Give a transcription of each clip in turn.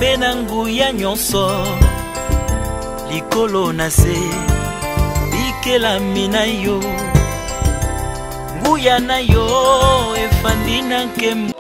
pena nguya nyonso likolo na se bikela mina yo nguya na yo efandi na nkembo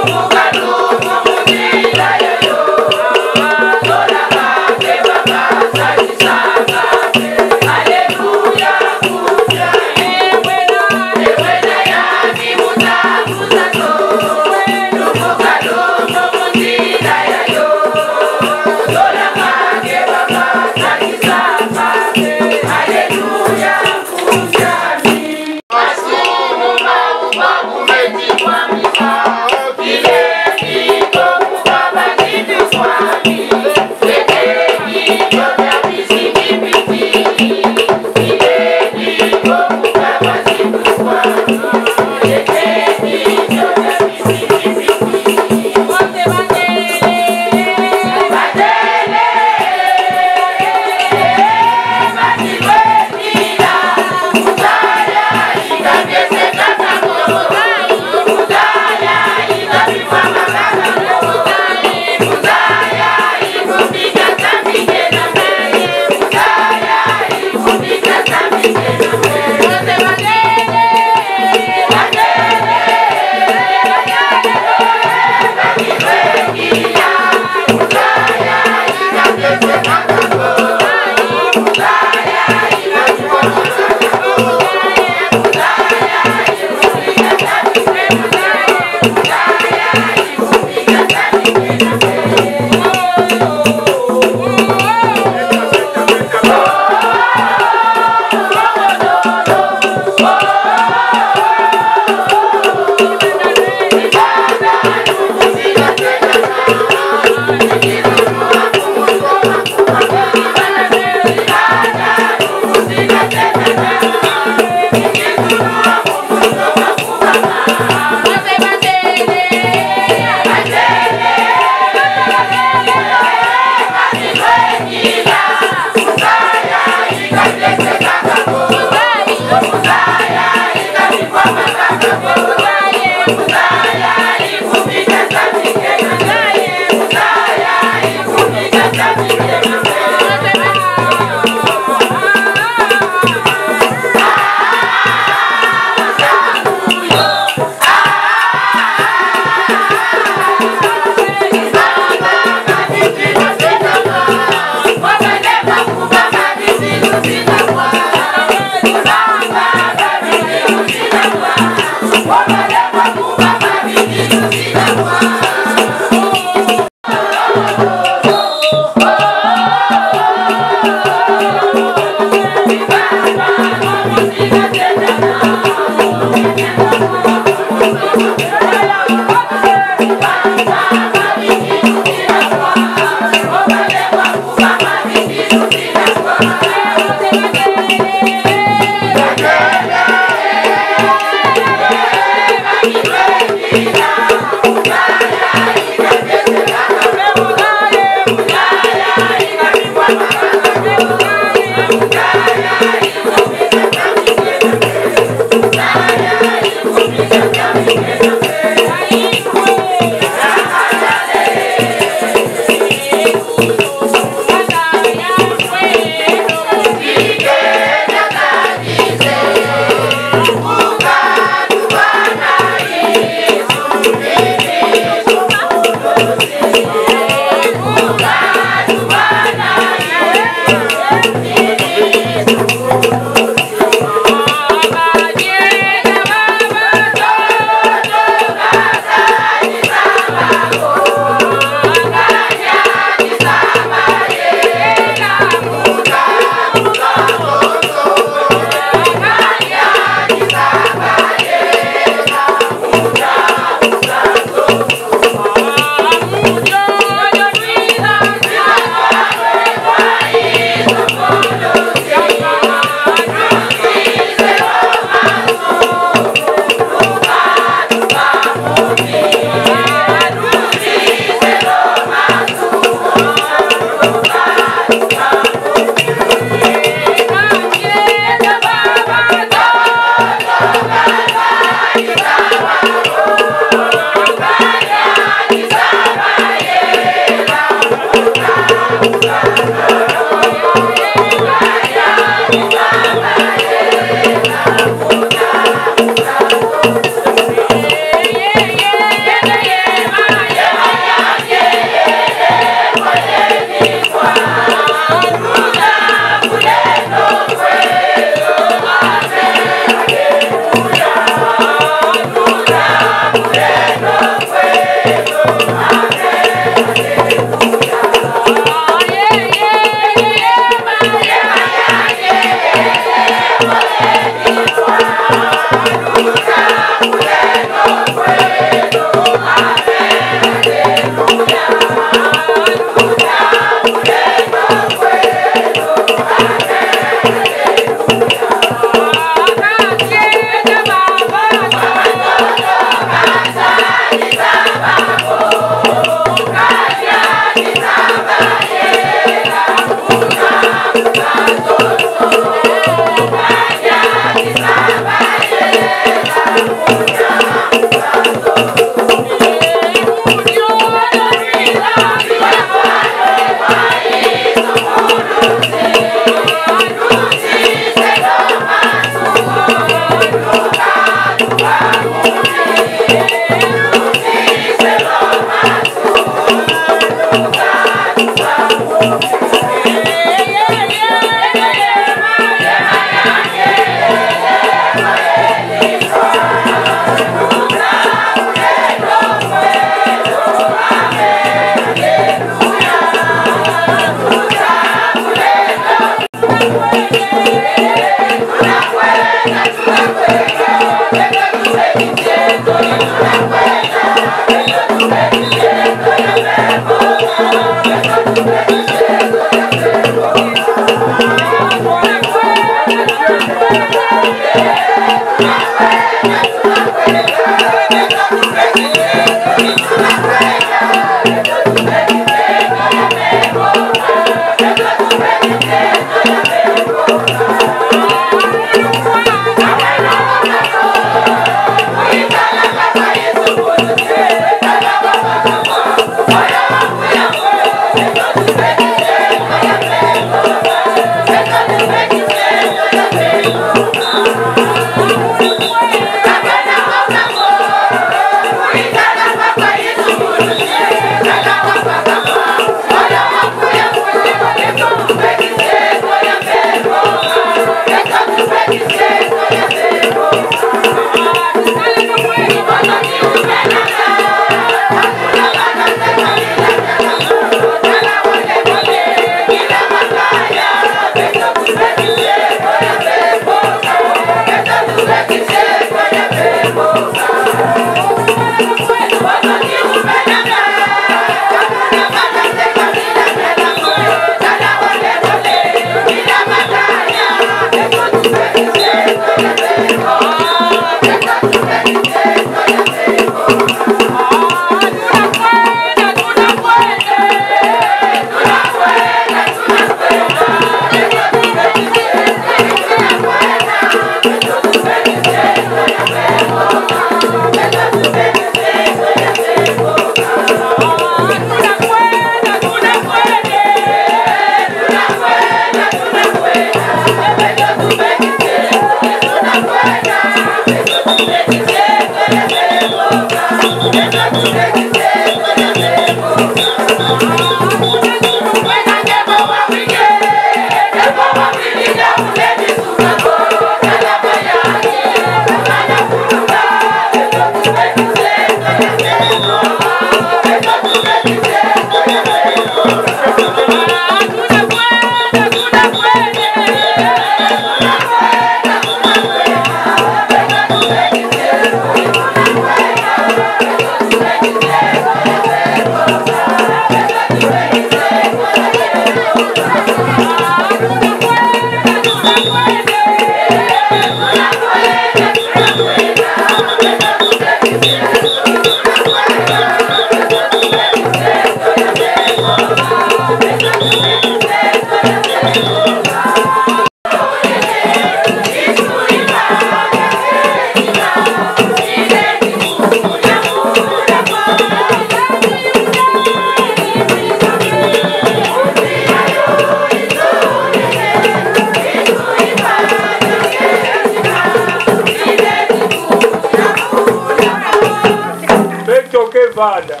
Vada.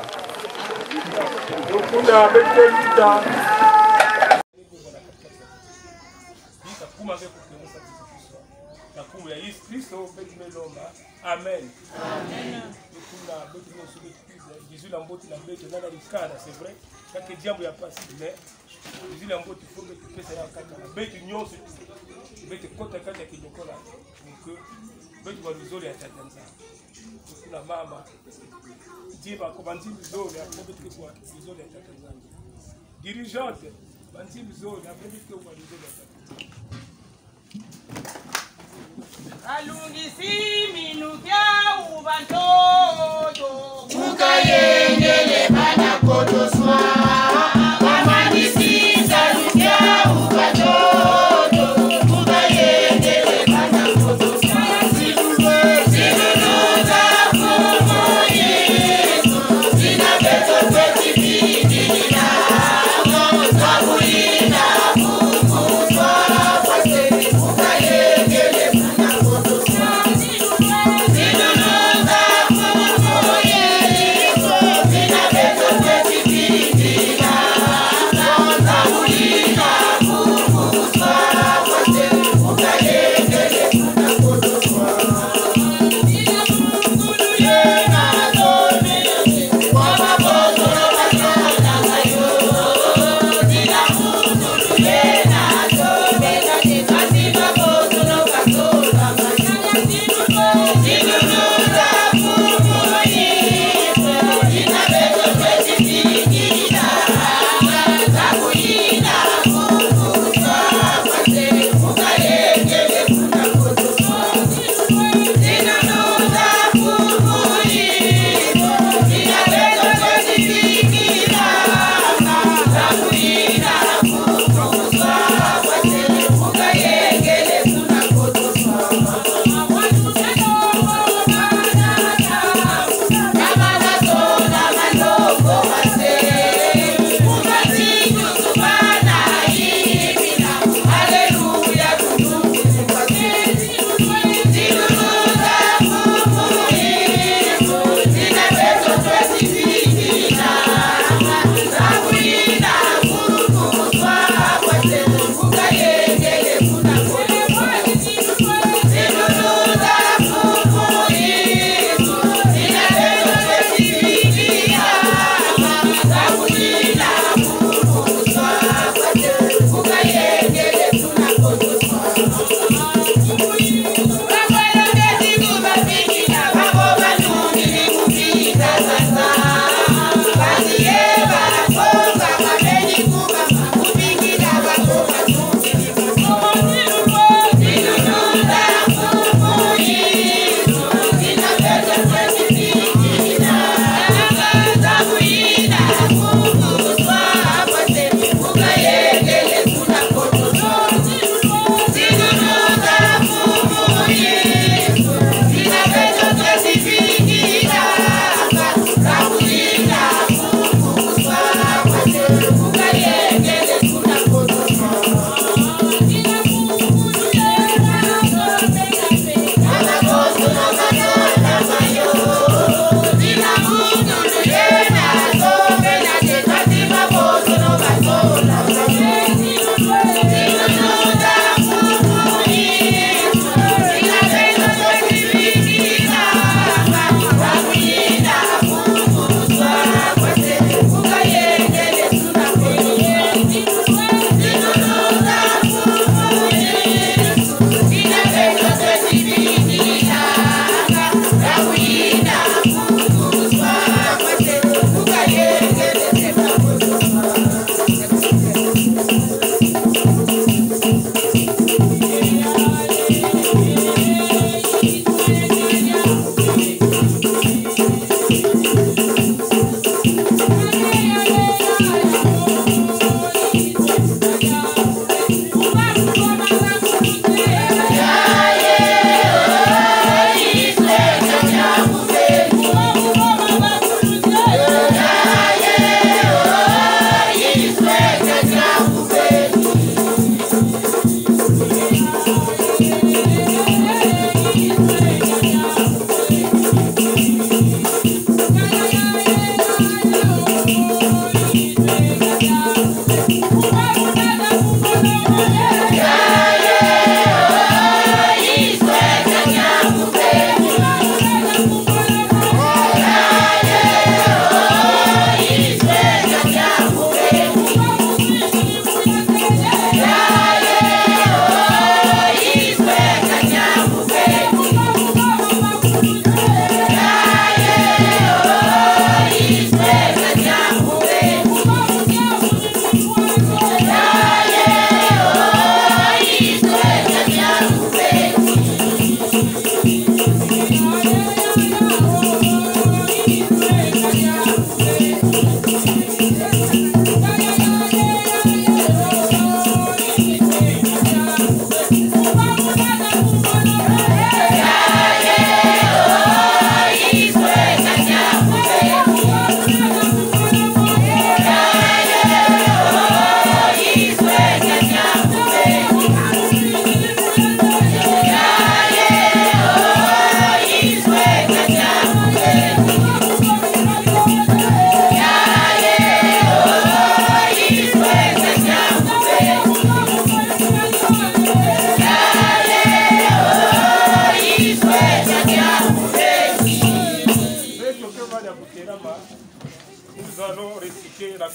Kuna betelita. Kuma veko kumusa Kristo. Na kuma Yesu Kristo betumelomba. Amen. Amen. Kuna betumo subetiza. Jésus la mboti na beto nana likana, c'est vrai. Kake diambo ya pasi mais Jésus la mboti fombe pesa ya kaka. Betu nyonso. Betu kota kata kinyokola. Donc betu bazoli ya Tanzania. Kuna mama Diba ko banzimbi zone aprobetuke kwa zone ya Tanzania. Dirigeante banzimbi zone aprobetuke kwa zone ya Tanzania. Alungisi minukia ubantoto Mukayengele bana kodoswa Wamanisi salukia ubantoto Mukayengele bana kodoswa Zinunuza kumoye Zina beto kweti bidina Zabuina kumutwa Wase Mukayengele bana kodoswa Zinunuza kumoye Zina beto kweti bidina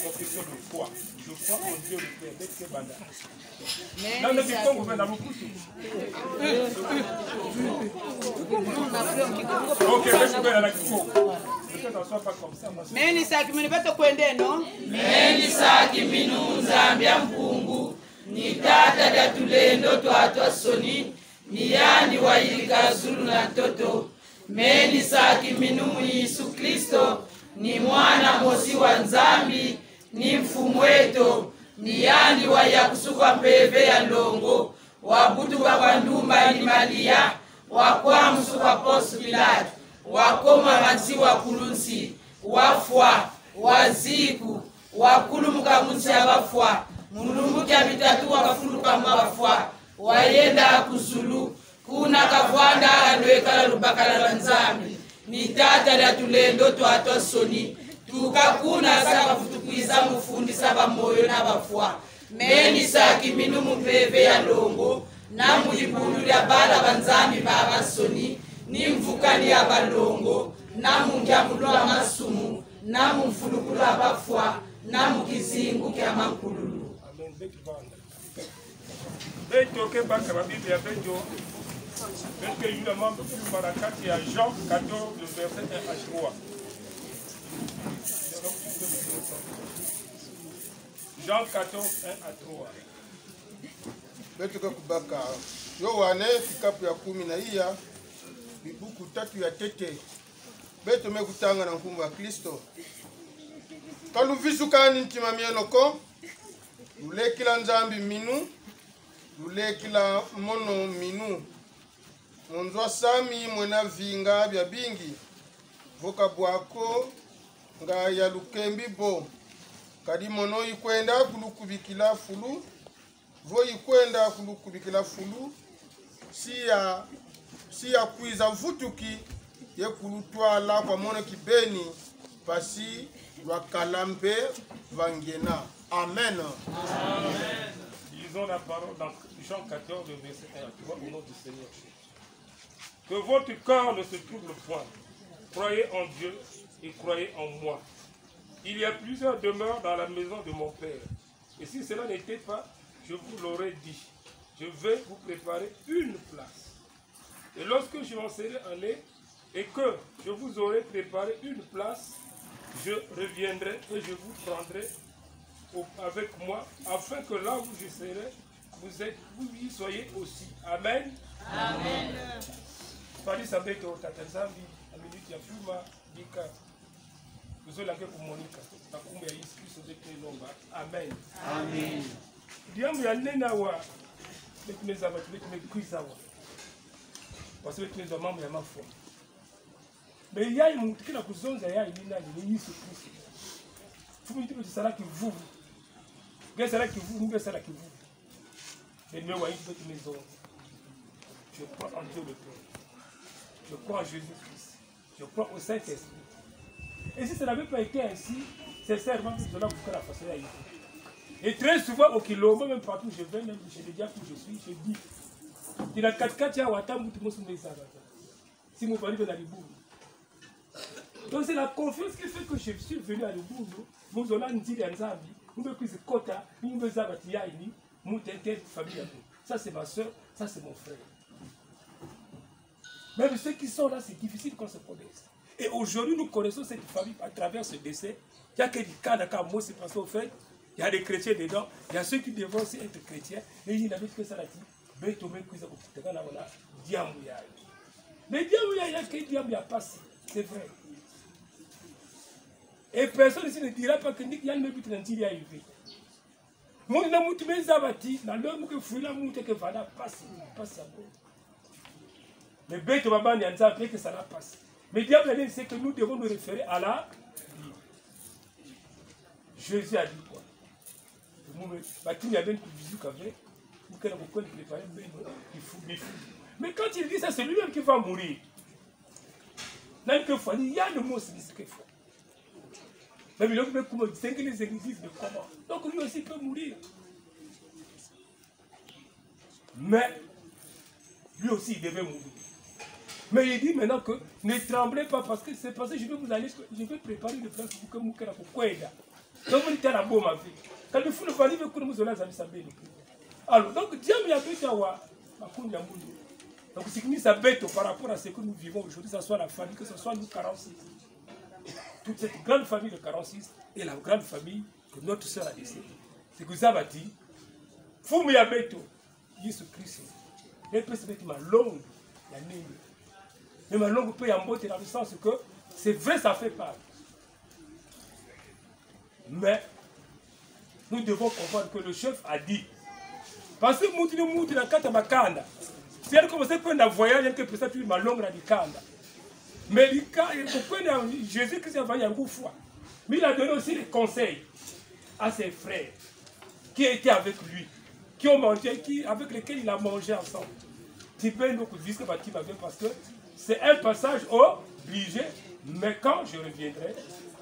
confession de foi. Je crois en Dieu le Père, d'être que banda. Dans le Kikongo, vous avez beaucoup. Ok, mais je vais à la Kikongo. Peut-être on soit pas comme ça. Meni saki mini beto kwende no. Meni saki minu nzambia mpungu. Ni tata da tulendo twatwa soni. Ni yani wa ilika zulu na toto. Meni saki minu Yesu Kristo. Ni mwana mosi wa nzambi. Ni mfumu wetu. Ni yani wa ya kusuka mpeve ya ndongo. Wabutu kwa ndumba ni Maria. Wakwa msuka posu Pilate. Wakoma mansi wakulunsi. Wafwa. Waziku. Wakulumuka munsi abafwa. Mulumbuki abitatu wakafuluka mwafwa. Wayenda kuzulu. Kuna kavwanda anwekala lubakala lanzami. Ni tata da tulendo twatwa soni. Tukakuna saka futukuiza mufundi saba moyo na bafwa. Meni saki minu mpeve ya ndongo. Na mulibulu ya bala banzami baba soni. Ni mvukani ya balongo. Na mungiamulu wa masumu. Na mfulukulu wa bafwa. Na mukizingu kia mankululu. Amen. Beto ke baka la Bible ya beto. Beto ke yule mambo plus barakati ya Jean 14 le verset 1 à 3. Jean 14 1 à 3. Beto ke kubaka Yohane kikapu ya 10 bibuku 3 ya tete. Beto mekutanga na nkumbu wa Kristo. Kaluvisu kani ntima mieloko. Lulekila nzambi minu. Lulekila mono minu. Monzwa sami mwena vinga bya bingi. Voka bwako nga ya lukembi bo. Kadi mono ikwenda kulukubikila fulu. Vo ikwenda kulukubikila fulu. Siya kuiza vutuki. Ye kulutwala kwa mono kibeni. Pasi wakalambe vangena. Amen. Amen. Lisons la parole dans Jean 14, verset 1 à 3, au nom du Seigneur Jésus. Que votre cœur ne se trouble point. Croyez en Dieu et croyez en moi. Il y a plusieurs demeures dans la maison de mon Père. Et si cela n'était pas, je vous l'aurais dit. Je vais vous préparer une place. Et lorsque je m'en serai allé et que je vous aurai préparé une place, je reviendrai et je vous prendrai avec moi, afin que là où je serai, vous y soyez aussi. Amen. Amen. Pali sabeto tatanzambi aminiti ya fuma dika uzolake kumonika takumbe ya Yesu Kristo zeke lomba. Amen. Amen. Diamu ya nena wa betumeza watu betumekwiza wa wasi betumeza mambo ya mafua me yai mutukila kuzonza yai ni Yesu Kristo fumu ndiko tsala kivuvu gesala kivuvu gesala kivuvu et me wa Yesu betumezo. Je crois en Dieu le Père. Je crois en Jésus-Christ. Je crois au Saint-Esprit. Et si ça n'avait pas été ainsi, sincèrement, cela vous ferait la façon à y. Et très souvent au Kilombo, même partout où je vais, même chez les diables où je suis, je dis, il a 4 à Watam, tout le monde se met. Si mon pari est dans les bouts. Donc c'est la confiance qui fait que je suis venu à l'Ubu. Nous allons nous dire à Nzabi, nous me pris quota, nous me zabati yaini, nous t'inquiète famille. Ça c'est ma soeur, ça c'est mon frère. Même ceux qui sont là, c'est difficile qu'on se connaisse. Et aujourd'hui, nous connaissons cette famille à travers ce décès. Il y a que des cas d'accord, moi c'est passé au fait. Il y a des chrétiens dedans, il y a ceux qui devront aussi être chrétiens. Et il n'y a que ça là dit. Mais il y a que diable a passé, c'est vrai. Et personne ici ne dira pas que il y a une but d'anti arrivé. Moi, n'a mouti mes abattis, dans l'homme que fouille la mouti que va la passer, passe à bon. Mais bête maman n'y a pas que ça la passe. Mais diable c'est que nous devons nous référer à la vie. Jésus a dit quoi? Mais quand il dit ça, c'est lui-même qui va mourir. Il y a le mot c'est qu'il faut. Mais il y a comment les églises, mais comment? Donc lui aussi peut mourir. Mais lui aussi il devait mourir. Mais il dit maintenant que ne tremblez pas parce que c'est parce que je vais vous aller, je vais préparer une place pour que vous puissiez. Donc, on était à la bonne vie. Quand il faut le valider, nous allons s'amuser. Alors, donc, Dieu m'a dit que donc, ce qui nous bête par rapport à ce que nous vivons aujourd'hui, que ce soit la famille, que ce soit nous 46. Toute cette grande famille de 46 et la grande famille que notre soeur a laissée. C'est que ça va dire, Fou ya beto, Jésus Christ. Et puis c'est ma longue, la ligne. Mais ma longue peut y emboîter dans le sens que c'est vrai, ça fait peur. Mais nous devons comprendre que le chef a dit. Parce que nous na kata makanda. Si elle commence à prendre un voyage, elle peut peut-être ma longue radicale. Mais Jésus-Christ a envoyé un coup fois. Mais il a donné aussi des conseils à ses frères qui étaient avec lui, qui ont mangé, avec lesquels il a mangé ensemble. Tu peux nous dire que tu vas bien parce que c'est un passage obligé, mais quand je reviendrai,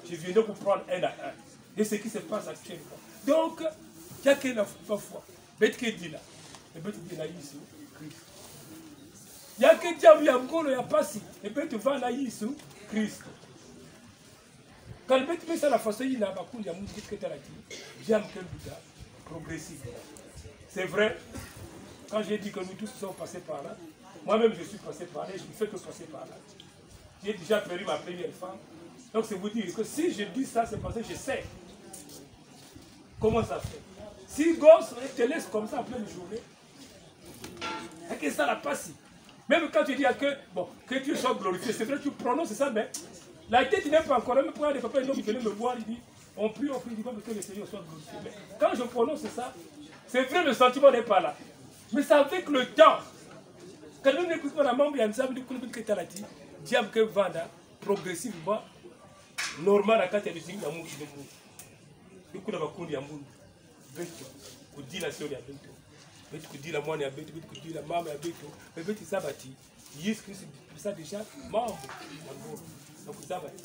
je viendrai pour prendre un à un. Et ce qui se passe actuellement. Donc, il y a qu'une fois. Bête qui dit là, et bête qui dit là, Jésus Christ. Il y a que diable, il y a Ngolo, il y a Passi, et bête va là, Jésus Christ. Quand le bête met ça la façon, il y a beaucoup de gens qui ont dit, j'aime que le gars, progressif. C'est vrai, quand j'ai dit que nous tous sommes passés par là, moi-même je suis passé par là, je ne fais que passer par là. J'ai déjà perdu ma première femme. Donc c'est vous dire que si je dis ça, c'est parce que je sais comment ça fait. Si gosse te laisse comme ça en pleine journée, et que ça la passe. Même quand tu dis que Dieu soit glorifié, c'est vrai que tu prononces ça, mais la tête n'est pas encore. Même pour des papas qui venaient me voir, il dit on prie, il dit que le Seigneur soit glorifié. Mais quand je prononce ça, c'est vrai, le sentiment n'est pas là. Mais c'est avec le temps. Quand nous n'écoutons pas la membre, il y a un sabre du coup que tu as dit, diable que vanda progressivement, normal à 4 il y a mouche de mou. Du coup, il y a un monde. Ku dit la sœur ya beto. Beto ku dit la moine ya beto, beto ku dit la maman ya beto. Mais beto ça bâti. Jésus Christ ça déjà membre. Donc ça bâti.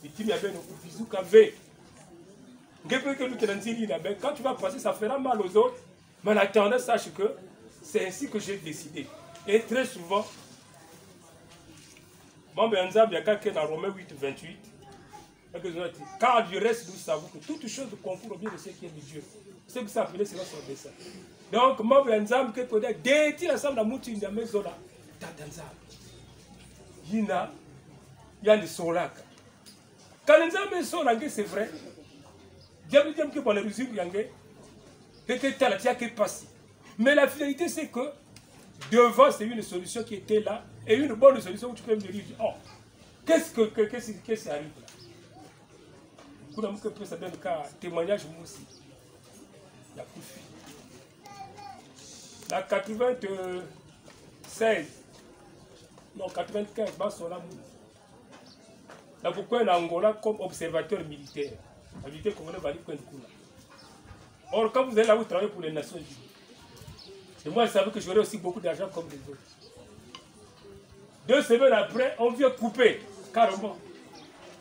Et tu m'as bien au bisou kavé. Ngepé que nous te l'enseigne là, quand tu vas passer ça fera mal aux autres. Mais en attendant sache que c'est ainsi que j'ai décidé. Et très souvent membre Nzambe ya quelqu'un dans Romains 8:28. Car du reste, nous savons que toute chose concourt au bien de ce qui est de Dieu. C'est que ça appelé cela son dessein. Donc, moi, je vais vous dire que dès que l'ensemble de la mouture de la maison, il y a des soracs. Quand les hommes sont là, c'est vrai. Dieu dit que pour les résultats, mais la finalité, c'est que devant, c'est une solution qui était là, et une bonne solution où tu peux me dire, oh, qu'est-ce qui arrive là? Ça donne un témoignage aussi. Il y a plus de filles. La 96, non 95, la beaucoup en Angola comme observateur militaire. La militaire congolais va dire que or, quand vous allez là, vous travaillez pour les Nations Unies. Et moi, je savais que j'aurais aussi beaucoup d'argent comme les autres. 2 semaines après, on vient couper, carrément.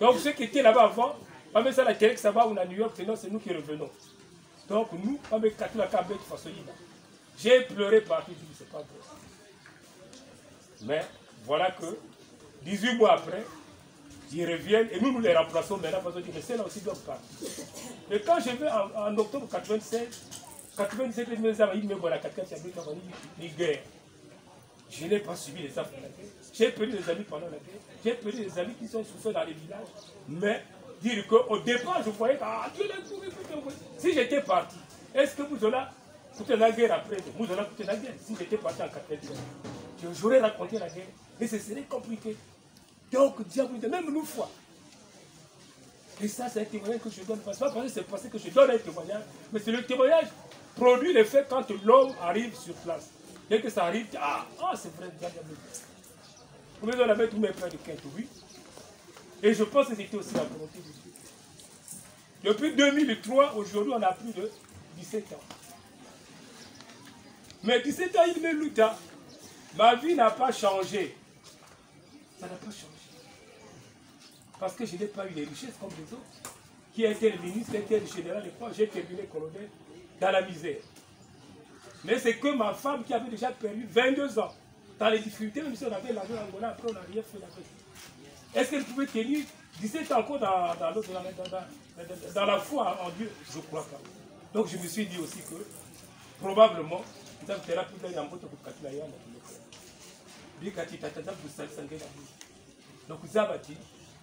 Donc, ceux qui étaient là-bas avant, mais ça la télé, ça va, on a New York, sinon c'est nous qui revenons. Donc nous, on met 4 la cabine de façon. J'ai pleuré partout, je dis c'est pas vrai. Mais voilà que 18 mois après, ils reviennent et nous les remplaçons maintenant parce que c'est là aussi doivent partir. Et quand je vais en octobre 96, 97, ils me disent voilà, je n'ai pas suivi les affaires de la guerre. J'ai perdu des amis pendant la guerre. J'ai perdu des amis qui sont souffrants dans les villages. Mais dire qu'au départ, je voyais que si j'étais parti, est-ce que vous allez coûter la guerre après? Vous allez coûter la guerre. Si j'étais parti en 97, j'aurais raconté la guerre. Et ce serait compliqué. Donc, diable, même une fois. Et ça, c'est un témoignage que je donne. Pas parce que c'est parce que je donne un témoignage, mais c'est le témoignage produit l'effet quand l'homme arrive sur place. Dès que ça arrive, c'est vrai, diable. Vous me donnez tous mes frères de quinte, oui. Et je pense que c'était aussi la volonté de Dieu. Depuis 2003, aujourd'hui, on a plus de 17 ans. Mais 17 ans, il me lutte. Ma vie n'a pas changé. Ça n'a pas changé. Parce que je n'ai pas eu les richesses comme les autres. Qui a été le ministre, qui a été le général, et moi, j'ai terminé colonel dans la misère. Mais c'est que ma femme qui avait déjà perdu 22 ans, dans les difficultés, même si on avait l'argent en Angola, après on n'a rien fait avec. Est-ce qu'elle pouvait tenir 17 ans encore dans la foi en Dieu? Je crois pas. Donc je me suis dit aussi que probablement, donc Zabati,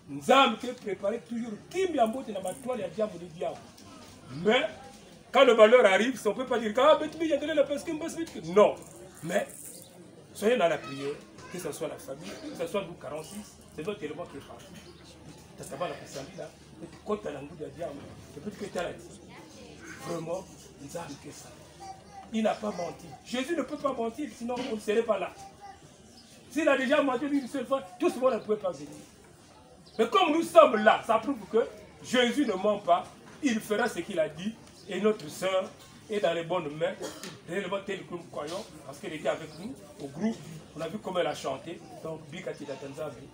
nous avons préparé toujours Kim Yambote dans ma toile et Diable de Diable. Mais quand le malheur arrive, on ne peut pas dire non. Mais soyez dans la prière, que ce soit la famille, que ce soit nous 46, c'est notre élément qui est parti. Vraiment, nous avons que ça. Il n'a pas menti. Jésus ne peut pas mentir, sinon on ne serait pas là. S'il a déjà menti une seule fois, tout ce monde ne pouvait pas venir. Mais comme nous sommes là, ça prouve que Jésus ne ment pas. Il fera ce qu'il a dit. Et notre sœur est dans les bonnes mains. Réellement tel que nous croyons. Parce qu'elle était avec nous au groupe. On a vu comment elle a chanté. Donc, Bikati Datanzabi.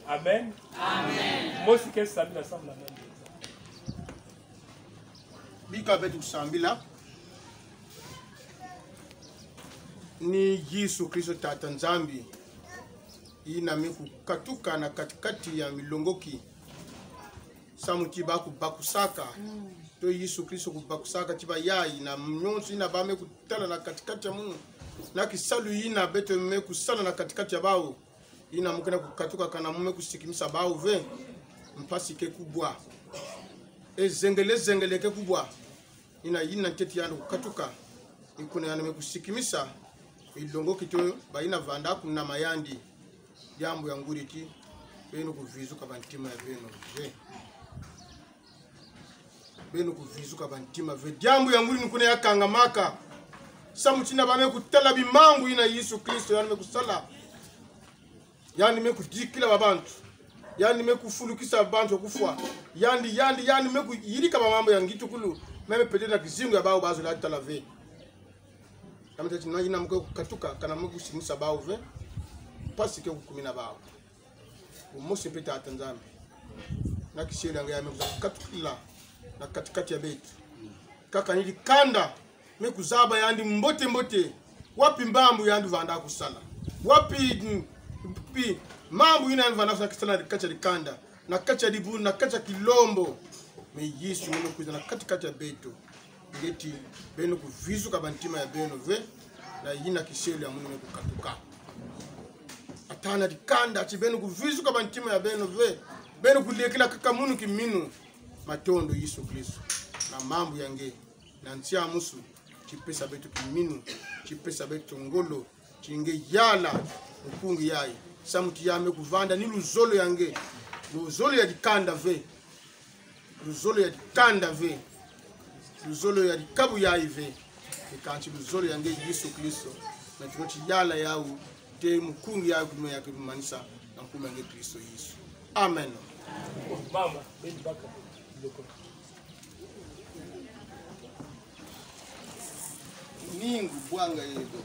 Amen. Amen. Moi, c'est qu'elle s'habille ensemble. Bika betu sambila ni Yesu Kristo tata Nzambi inami kukatuka na katikati ya milongoki samuti bakusaka to Yesu Kristo kubakusaka tiba yai na mnyonsi na bame kutala na katikati ya Mungu na kisalu ina beto me kusala na katikati ya bao ina mukena kukatuka kana mume kusikimisa bao ve mpasi ke kubwa ezengele ke kubwa ina teti yandu kukatuka ikuna yana mekusikimisa ilongo kito baina vanda kuna mayandi jambo ya nguriti beno kuvizuka bantima ya beno kuvizuka bantima ve jambo ya nguri nikune yakanga maka samuchina bame kutala bimangu ina Yesu Kristo yani mekusala yani mekudikila babantu yani mekufulukisa abantu kufwa yani mekuyirika mamambo ya ngitukulu meme pete na kizingu ya bao bazo la talave kama tete na ina mko katuka kana mko sinisa bao ve pasi ke kukumina bao umosi pete atanzambi na kisheli anga ya mko katukila na katikati ya betu kaka nili kanda mekuzaba yandi mbote wapi mbambu yandu vanda kusala wapi mambo ina vanda kusala kacha likanda na kacha dibu na kacha kilombo me Yesu ngono kuza na katikati ya beto ngeti beno kuvizu kabantima ya beno ve na yina kisheli ya Mungu kukatuka atana dikanda ati beno kuvizu kabantima ya beno ve beno kulekela kaka munu kiminu matondo Yesu Kristo na mambo yange na ntia musu chipesa beto kiminu chipesa beto ngolo chinge yala upungi yai samuti yame kuvanda ni luzolo yange luzolo ya dikanda ve luzolo ya dikanda ve luzolo ya dikabu ya ive ikanchi luzolo yange Yesu Kristo na tukochi yala yao te mukungi yao kume ya kumanisa na kume yange Kristo Yesu. Amen. Mama, beni baka loko. Ningu bwanga yedo.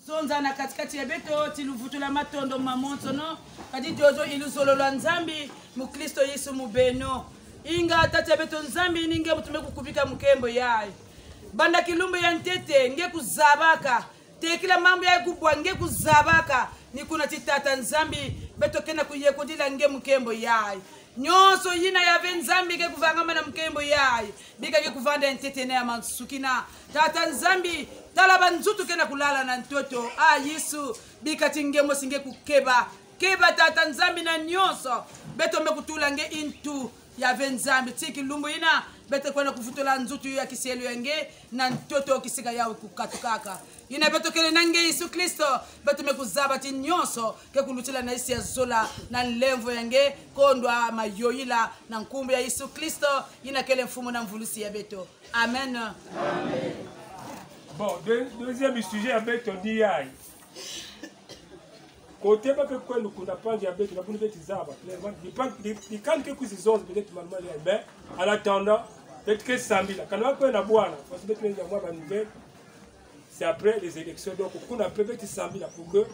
Zonza na katikati ya beto tiluvutula matondo mamonto no kadi jojo iluzolo lwa Nzambi mu Kristo Yesu mubeno inga tati ya beto Nzambi ninge mutume kukubika mkembo yae banda kilumbu ya ntete nge kuzabaka tekila mambo ya kubwa nge kuzabaka nikuna titata Nzambi beto kena kuyekudila nge mkembo yae nyonso yina yave Nzambi ke kuvangama na mkembo yae bika ke kuvanda ntete na ya mansukina tata Nzambi talaba nzutu kena kulala na ntoto Yesu bika tingemo singe kukeba keba tata Nzambi na nyonso beto mekutula nge intu yave Nzambi tiki lumbu ina beto kwena kufutula nzutu ya kiselu yange na ntoto kisika yawe kukatukaka ina beto kele nange Yesu Kristo beto mekuzaba ti nyonso ke kulutila na isi ya zola na nlemvo yange kondwa mayoyila na nkumbu ya Yesu Kristo ina kele mfumo na mvulusi ya beto. Amen. Amen. Bon, deuxième sujet avec ton DI. Côté pas que quoi nous n'a pas diabète, la bonne bête zaba. Les quand que vous ils ont peut-être maman mais en attendant peut-être que samedi là quand on va na boana parce que les mois va nouvelle c'est après les élections donc on a peut-être samedi là pour que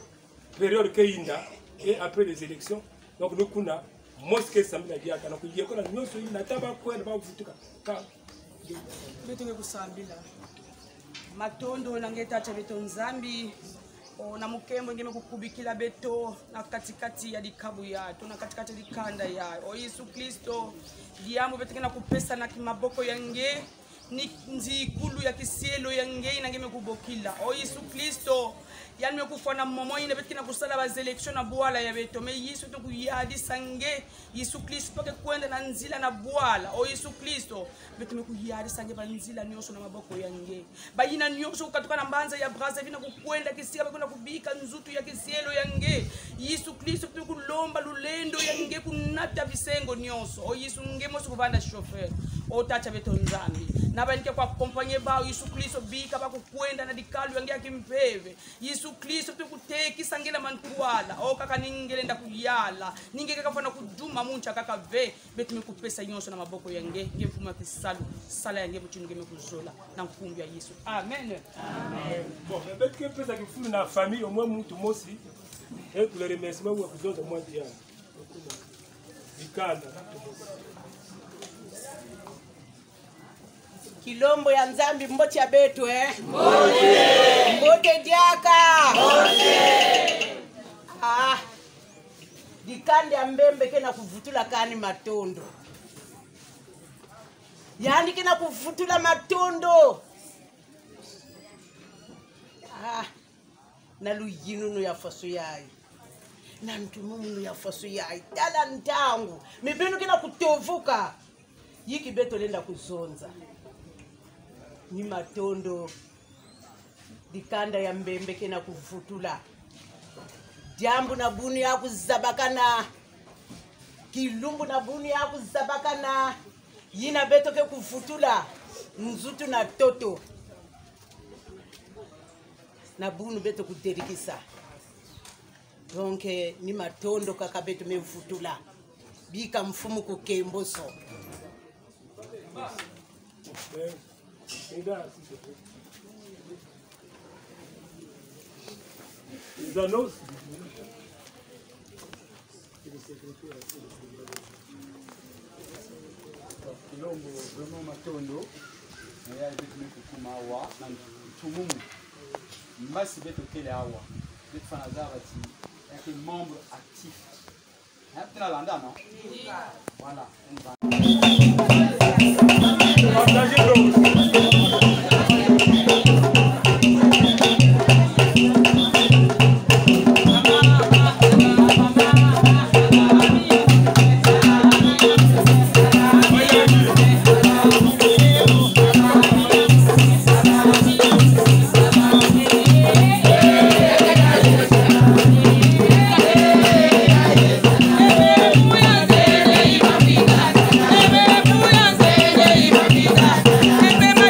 période que inda et après les élections donc nous kuna mosquée samedi là dia kana kuye kona nyoso ina taba quoi na ba vutuka ka beto ngekusambila matondo nangetacha beto nzambi na mukembo ngeme kukubikila beto na katikati ya dikabu yato na katikati ya dikanda ya o Yesu Kristo diambo beto ngena kupesa na kimaboko yange ni nzikulu ya kisielo yange nangeme kubokila o Yesu Kristo yani mekufana momo ine betkina kusala ba election na bwala ya beto me Yesu to kuyadi sange Yesu Kristo pake kwenda na nzila na bwala o Yesu Kristo beto mekuyadi sange ba nzila nyoso na maboko yange bayina nyoso ukatoka na mbanza ya braza vina kukwenda kisia bakona kubika nzutu ya kisielo yange Yesu Kristo to kulomba lulendo yange kunata bisengo nyoso o Yesu ngemo sukuvanda chauffeur o tacha beto nzambi nabanike kwa kompanye bao Yesu Kristo bika bakukwenda na dikalu yange akimpeve Yesu Kristo tukuteki sangela mantuala o kaka ningele nda kuyala ningeke kafana kuduma muncha kaka ve betu mekupesa nyonso na maboko yange ngefuma kisalu sala yange buchini ngeme kuzola na nkumbi ya Yesu amen amen bon betu ke pesa kifulu na famille au moins mutu mosi et pour le remerciement wa kuzoza moi dia ikana Kilombo ya nzambi mboti ya betu mbote diaka dikande ya mbembe kena kuvutula kani matondo yani kena kuvutula matondo na luyinunu ya faso yai na ntumunu ya faso yai tala ntangu mibinu kena kutovuka yiki beto lenda kuzonza ni matondo dikanda ya mbembe kena kuvutula jambu na buni ya kuzabakana kilumbu na buni ya kuzabakana yina beto ke kuvutula nzutu na toto na bunu beto kuderikisa donc ni matondo kaka beto mevutula bika mfumu kukemboso Zanos Kilombo vraiment matondo na ya bitu mekukuma awa na tumumu mbasi beto kele awa betu fana zabati yake membre actif tena landa non voilà Bebe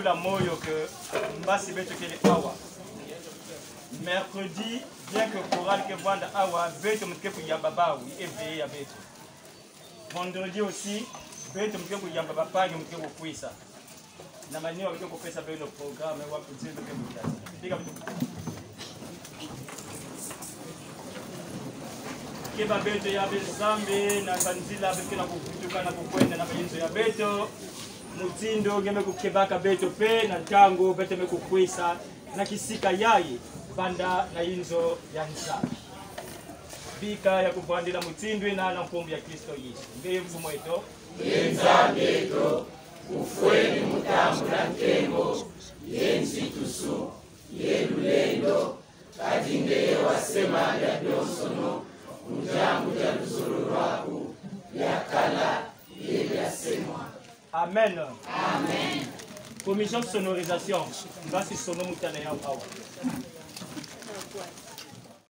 vula moyo que mbasi beto kele awa. Mercredi, bien que choral que vanda awa, beto mtke ku yamba bawi éveillé ya beto. Vendredi aussi, beto mtke ku yamba bapangi mtke ku kwisa. Na mani wa ku pesa beno programme wa ku tsinzo ke mutasi. Diga beto. Keba beto ya bezambe na banzila bekena kukutuka na kukwenda na bayinzo ya beto. Mutindo ngeme kukebaka beto pe na tango beto me kukwisa na kisika yaye banda na inzo ya nsa bika ya kubandila mutindwe na mpombo ya Kristo Yesu ndiye mvumo eto yenzabeto ufweni mutambu na ntembo yenzi tusu yelulendo kadinge wasema ya dionsono mjangu ya luzuru waku ya kala yasemwa. Amen. Amen. Commission de sonorisation. Voici son nom.